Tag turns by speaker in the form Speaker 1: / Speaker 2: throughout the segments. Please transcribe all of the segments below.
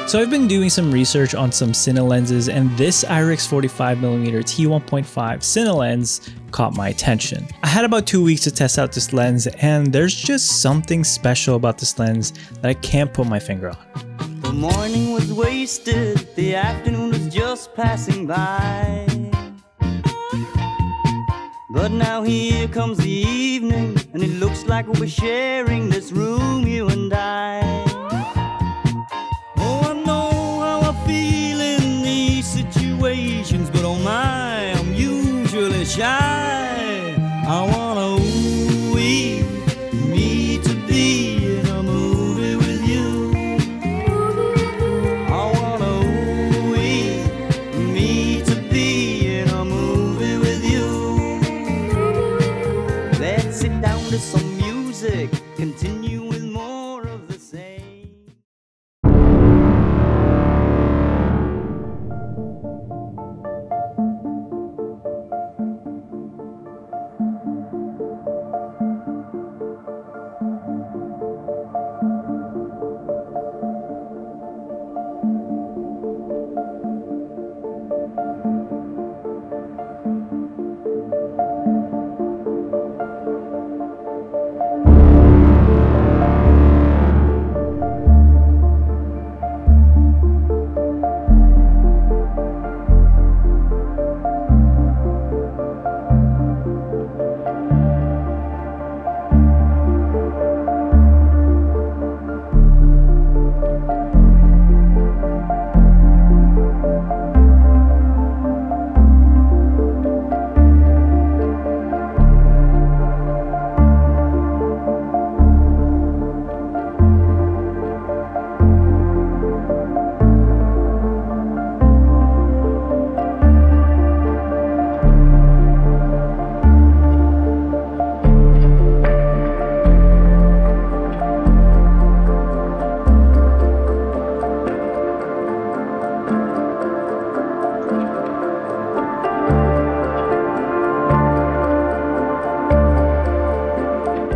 Speaker 1: So I've been doing some research on some Cine lenses, and this IRIX 45mm T1.5 Cine lens caught my attention. I had about 2 weeks to test out this lens, and there's just something special about this lens that I can't put my finger on.
Speaker 2: The morning was wasted, the afternoon was just passing by. But now here comes the evening, and it looks like we're sharing this room, you and I. But oh my, I'm usually shy. I wanna ooh-wee, me to be in a movie with you. I wanna ooh-wee, me to be in a movie with you. Let's sit down to some music, continue with more of the same.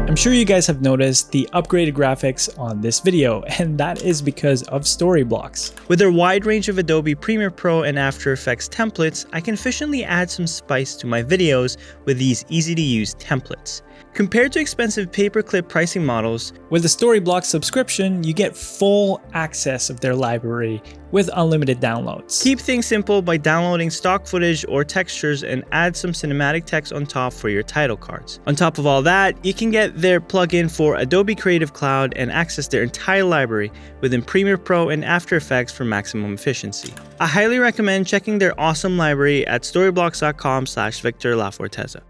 Speaker 1: I'm sure you guys have noticed the upgraded graphics on this video, and that is because of Storyblocks. With their wide range of Adobe Premiere Pro and After Effects templates, I can efficiently add some spice to my videos with these easy to use templates. Compared to expensive pay-per-clip pricing models, with the Storyblocks subscription, you get full access of their library with unlimited downloads. Keep things simple by downloading stock footage or textures and add some cinematic text on top for your title cards. On top of all that, you can get their plugin for Adobe Creative Cloud and access their entire library within Premiere Pro and After Effects for maximum efficiency. I highly recommend checking their awesome library at storyblocks.com/Victor Laforteza.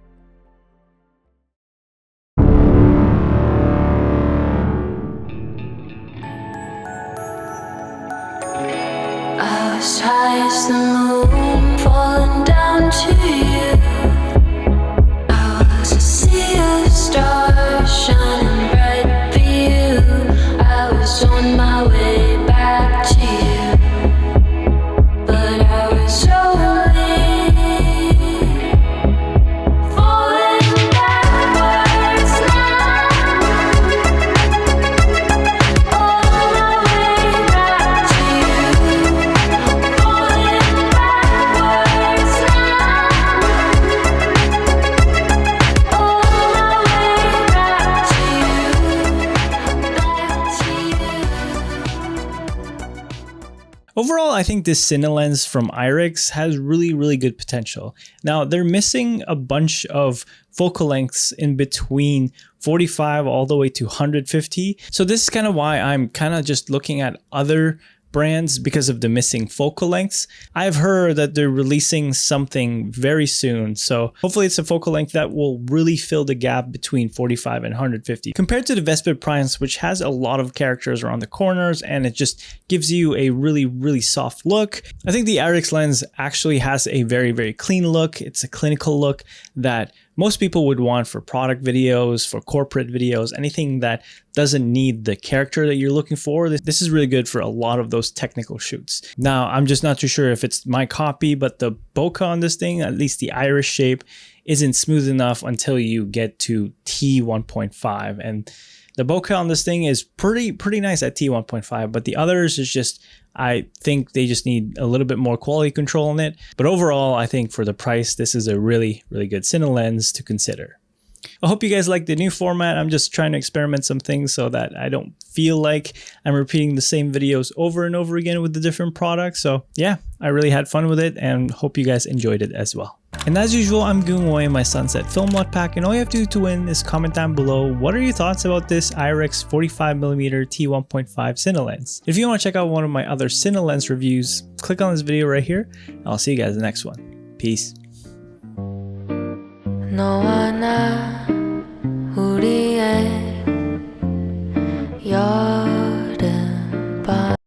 Speaker 3: I was high as the moon, falling down to you. I was a sea of stars, shining bright for you. I was on my way back to you, but I was only falling backwards now. On my way back to you.
Speaker 1: Overall, I think this Cine lens from IRIX has really good potential. Now, they're missing a bunch of focal lengths in between 45 all the way to 150. So this is kind of why I'm kind of just looking at other brands because of the missing focal lengths. I've heard that they're releasing something very soon, so hopefully it's a focal length that will really fill the gap between 45 and 150. Compared to the Musicbed Primes, which has a lot of characters around the corners and it just gives you a really soft look, I think the IRIX lens actually has a very clean look. It's a clinical look that most people would want for product videos, for corporate videos, anything that doesn't need the character that you're looking for. This is really good for a lot of those technical shoots. Now, I'm just not too sure if it's my copy, but the bokeh on this thing, at least the iris shape, isn't smooth enough until you get to T1.5. And The bokeh on this thing is pretty nice at T1.5, but the others is just, I think they just need a little bit more quality control on it. But overall, I think for the price, this is a really good Cine lens to consider. I hope you guys like the new format. I'm just trying to experiment some things so that I don't feel like I'm repeating the same videos over and over again with the different products. So yeah, I really had fun with it and hope you guys enjoyed it as well. And as usual, I'm giving away my Sunset Film Lot Pack, and all you have to do to win is comment down below what are your thoughts about this IRIX 45mm T1.5 Cine lens. If you want to check out one of my other Cine lens reviews, click on this video right here, and I'll see you guys in the next one. Peace.
Speaker 3: No one